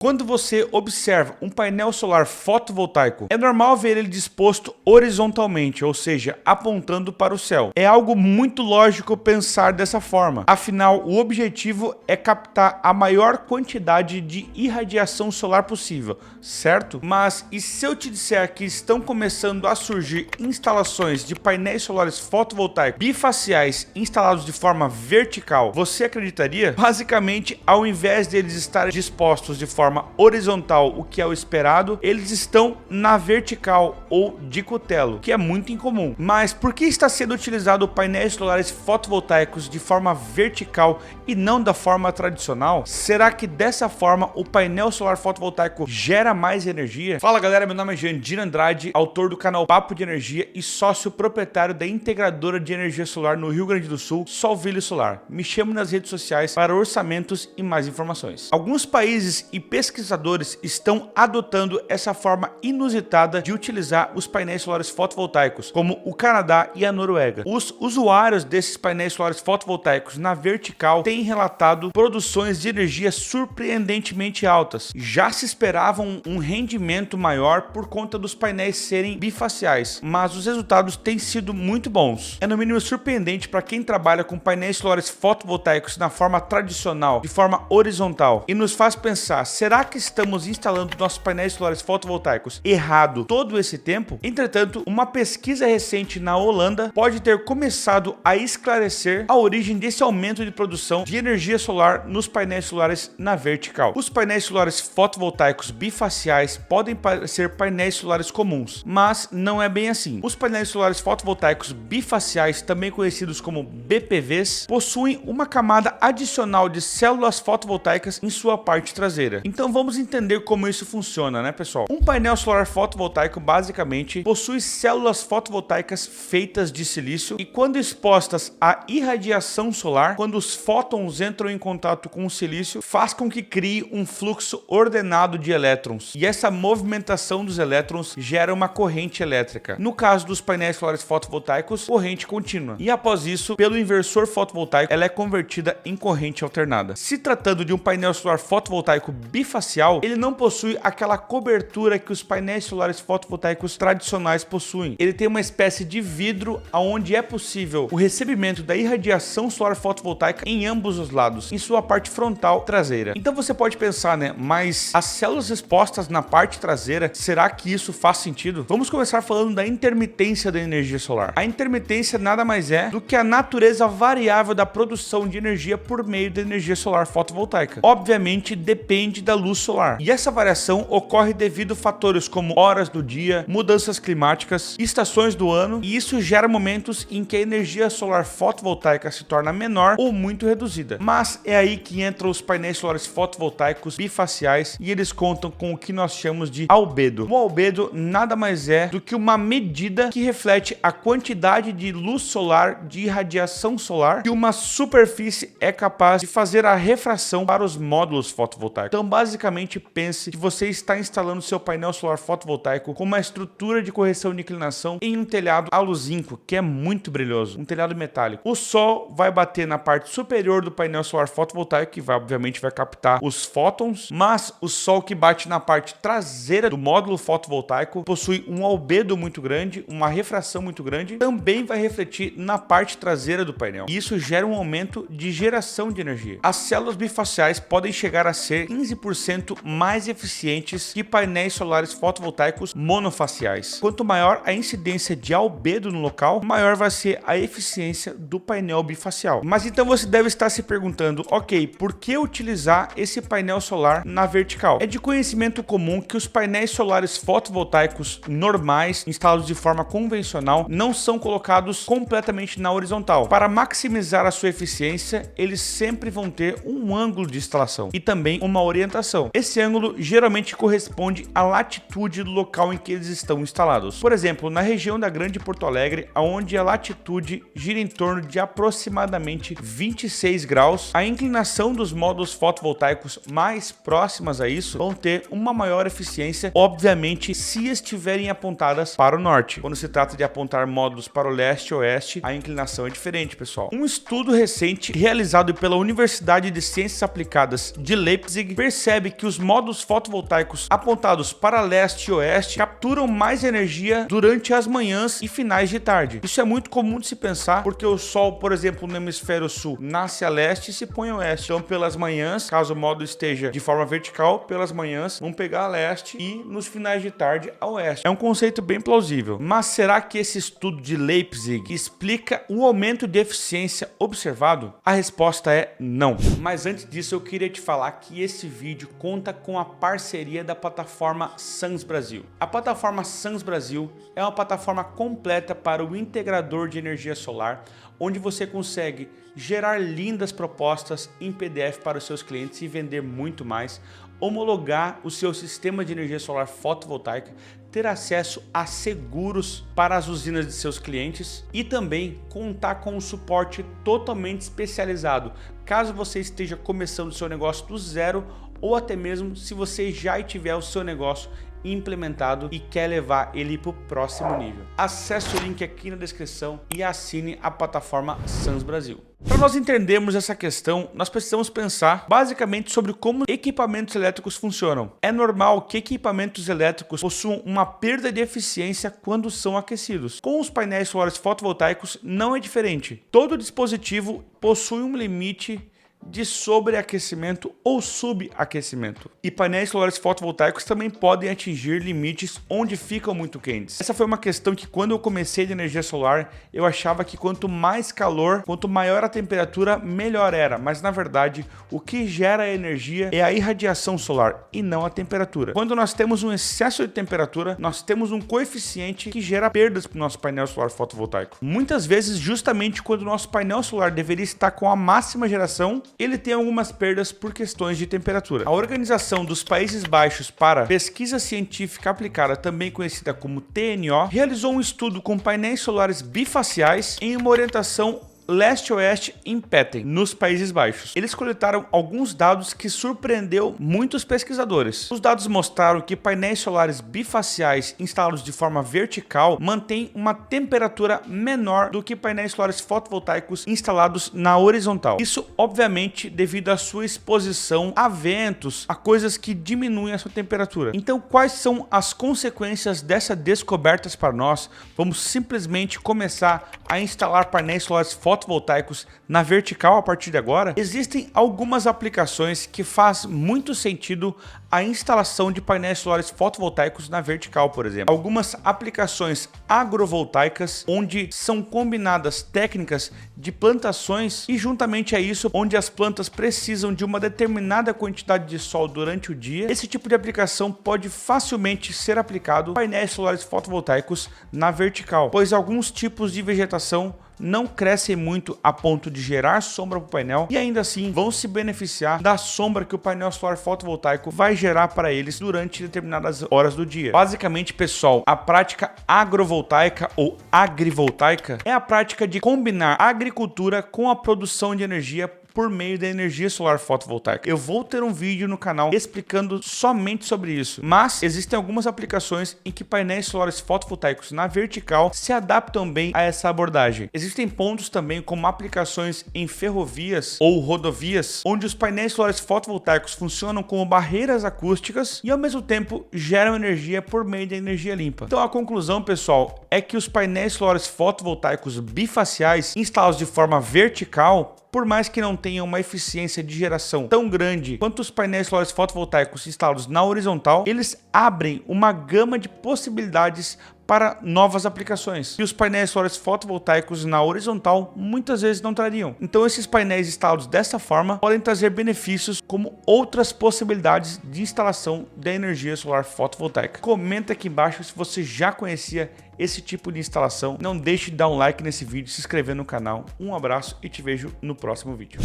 Quando você observa um painel solar fotovoltaico, é normal ver ele disposto horizontalmente, ou seja, apontando para o céu. É algo muito lógico pensar dessa forma, afinal, o objetivo é captar a maior quantidade de irradiação solar possível, certo? Mas e se eu te disser que estão começando a surgir instalações de painéis solares fotovoltaicos bifaciais instalados de forma vertical, você acreditaria? Basicamente, ao invés deles estarem dispostos de forma horizontal, o que é o esperado, eles estão na vertical ou de cutelo, que é muito incomum. Mas por que está sendo utilizado painéis solares fotovoltaicos de forma vertical e não da forma tradicional? Será que dessa forma o painel solar fotovoltaico gera mais energia? Fala galera, meu nome é Jandir Andrade, autor do canal Papo de Energia e sócio proprietário da integradora de energia solar no Rio Grande do Sul, Solville Solar. Me chamo nas redes sociais para orçamentos e mais informações. Alguns países e pesquisadores estão adotando essa forma inusitada de utilizar os painéis solares fotovoltaicos, como o Canadá e a Noruega. Os usuários desses painéis solares fotovoltaicos na vertical têm relatado produções de energia surpreendentemente altas. Já se esperava um rendimento maior por conta dos painéis serem bifaciais, mas os resultados têm sido muito bons. É no mínimo surpreendente para quem trabalha com painéis solares fotovoltaicos na forma tradicional, de forma horizontal, e nos faz pensar, será que estamos instalando nossos painéis solares fotovoltaicos errado todo esse tempo? Entretanto, uma pesquisa recente na Holanda pode ter começado a esclarecer a origem desse aumento de produção de energia solar nos painéis solares na vertical. Os painéis solares fotovoltaicos bifaciais podem parecer painéis solares comuns, mas não é bem assim. Os painéis solares fotovoltaicos bifaciais, também conhecidos como BPVs, possuem uma camada adicional de células fotovoltaicas em sua parte traseira. Então vamos entender como isso funciona, né, pessoal? Um painel solar fotovoltaico basicamente possui células fotovoltaicas feitas de silício e quando expostas à irradiação solar, quando os fótons entram em contato com o silício, faz com que crie um fluxo ordenado de elétrons. E essa movimentação dos elétrons gera uma corrente elétrica. No caso dos painéis solares fotovoltaicos, corrente contínua. E após isso, pelo inversor fotovoltaico, ela é convertida em corrente alternada. Se tratando de um painel solar fotovoltaico bifacial, ele não possui aquela cobertura que os painéis solares fotovoltaicos tradicionais possuem. Ele tem uma espécie de vidro onde é possível o recebimento da irradiação solar fotovoltaica em ambos os lados, em sua parte frontal traseira. Então você pode pensar, né, mas as células expostas na parte traseira, será que isso faz sentido? Vamos começar falando da intermitência da energia solar. A intermitência nada mais é do que a natureza variável da produção de energia por meio da energia solar fotovoltaica. Obviamente depende da luz solar. E essa variação ocorre devido a fatores como horas do dia, mudanças climáticas, estações do ano, e isso gera momentos em que a energia solar fotovoltaica se torna menor ou muito reduzida. Mas é aí que entram os painéis solares fotovoltaicos bifaciais e eles contam com o que nós chamamos de albedo. O albedo nada mais é do que uma medida que reflete a quantidade de luz solar, de irradiação solar, que uma superfície é capaz de fazer a refração para os módulos fotovoltaicos. Então, basicamente, pense que você está instalando seu painel solar fotovoltaico com uma estrutura de correção de inclinação em um telhado aluzinco, que é muito brilhoso, um telhado metálico. O sol vai bater na parte superior do painel solar fotovoltaico, que obviamente vai captar os fótons, mas o sol que bate na parte traseira do módulo fotovoltaico possui um albedo muito grande, uma refração muito grande, também vai refletir na parte traseira do painel. E isso gera um aumento de geração de energia. As células bifaciais podem chegar a ser 15% mais eficientes que painéis solares fotovoltaicos monofaciais. Quanto maior a incidência de albedo no local, maior vai ser a eficiência do painel bifacial. Mas então você deve estar se perguntando, ok, por que utilizar esse painel solar na vertical? É de conhecimento comum que os painéis solares fotovoltaicos normais, instalados de forma convencional, não são colocados completamente na horizontal. Para maximizar a sua eficiência, eles sempre vão ter um ângulo de instalação e também uma orientação. Esse ângulo geralmente corresponde à latitude do local em que eles estão instalados. Por exemplo, na região da Grande Porto Alegre, onde a latitude gira em torno de aproximadamente 26 graus, a inclinação dos módulos fotovoltaicos mais próximas a isso vão ter uma maior eficiência, obviamente, se estiverem apontadas para o norte. Quando se trata de apontar módulos para o leste e oeste, a inclinação é diferente, pessoal. Um estudo recente realizado pela Universidade de Ciências Aplicadas de Leipzig percebe percebe que os módulos fotovoltaicos apontados para leste e oeste capturam mais energia durante as manhãs e finais de tarde. Isso é muito comum de se pensar, porque o sol, por exemplo, no hemisfério sul, nasce a leste e se põe a oeste. Então, pelas manhãs, caso o módulo esteja de forma vertical, pelas manhãs vão pegar a leste e nos finais de tarde a oeste. É um conceito bem plausível. Mas será que esse estudo de Leipzig explica o aumento de eficiência observado? A resposta é não. Mas antes disso, eu queria te falar que esse vídeo conta com a parceria da plataforma Suns Brasil. A plataforma Suns Brasil é uma plataforma completa para o integrador de energia solar, onde você consegue gerar lindas propostas em PDF para os seus clientes e vender muito mais, homologar o seu sistema de energia solar fotovoltaica, ter acesso a seguros para as usinas de seus clientes e também contar com um suporte totalmente especializado, caso você esteja começando o seu negócio do zero ou até mesmo se você já tiver o seu negócio implementado e quer levar ele para o próximo nível. Acesse o link aqui na descrição e assine a plataforma Suns Brasil. Para nós entendermos essa questão, nós precisamos pensar basicamente sobre como equipamentos elétricos funcionam. É normal que equipamentos elétricos possuam uma perda de eficiência quando são aquecidos. Com os painéis solares fotovoltaicos não é diferente. Todo dispositivo possui um limite de sobreaquecimento ou subaquecimento. E painéis solares fotovoltaicos também podem atingir limites onde ficam muito quentes. Essa foi uma questão que quando eu comecei de energia solar, eu achava que quanto mais calor, quanto maior a temperatura, melhor era. Mas na verdade, o que gera energia é a irradiação solar e não a temperatura. Quando nós temos um excesso de temperatura, nós temos um coeficiente que gera perdas para o nosso painel solar fotovoltaico. Muitas vezes, justamente quando o nosso painel solar deveria estar com a máxima geração, ele tem algumas perdas por questões de temperatura. A Organização dos Países Baixos para Pesquisa Científica Aplicada, também conhecida como TNO, realizou um estudo com painéis solares bifaciais em uma orientação leste-oeste em Petten, nos Países Baixos. Eles coletaram alguns dados que surpreendeu muitos pesquisadores. Os dados mostraram que painéis solares bifaciais instalados de forma vertical mantêm uma temperatura menor do que painéis solares fotovoltaicos instalados na horizontal. Isso, obviamente, devido à sua exposição a ventos, a coisas que diminuem a sua temperatura. Então, quais são as consequências dessas descobertas para nós? Vamos simplesmente começar a instalar painéis solares fotovoltaicos na vertical a partir de agora. Existem algumas aplicações que faz muito sentido a instalação de painéis solares fotovoltaicos na vertical, por exemplo. Algumas aplicações agrovoltaicas, onde são combinadas técnicas de plantações e juntamente a isso, onde as plantas precisam de uma determinada quantidade de sol durante o dia. Esse tipo de aplicação pode facilmente ser aplicado em painéis solares fotovoltaicos na vertical, pois alguns tipos de vegetação não crescem muito a ponto de gerar sombra para o painel e ainda assim vão se beneficiar da sombra que o painel solar fotovoltaico vai gerar para eles durante determinadas horas do dia. Basicamente, pessoal, a prática agrovoltaica ou agrivoltaica é a prática de combinar a agricultura com a produção de energia por meio da energia solar fotovoltaica. Eu vou ter um vídeo no canal explicando somente sobre isso, mas existem algumas aplicações em que painéis solares fotovoltaicos na vertical se adaptam bem a essa abordagem. Existem pontos também como aplicações em ferrovias ou rodovias, onde os painéis solares fotovoltaicos funcionam como barreiras acústicas e ao mesmo tempo geram energia por meio da energia limpa. Então a conclusão, pessoal, é que os painéis solares fotovoltaicos bifaciais instalados de forma vertical, por mais que não tenham uma eficiência de geração tão grande quanto os painéis solares fotovoltaicos instalados na horizontal, eles abrem uma gama de possibilidades para novas aplicações que os painéis solares fotovoltaicos na horizontal muitas vezes não trariam. Então esses painéis instalados dessa forma podem trazer benefícios como outras possibilidades de instalação da energia solar fotovoltaica. Comenta aqui embaixo se você já conhecia esse tipo de instalação. Não deixe de dar um like nesse vídeo, se inscrever no canal. Um abraço e te vejo no próximo vídeo.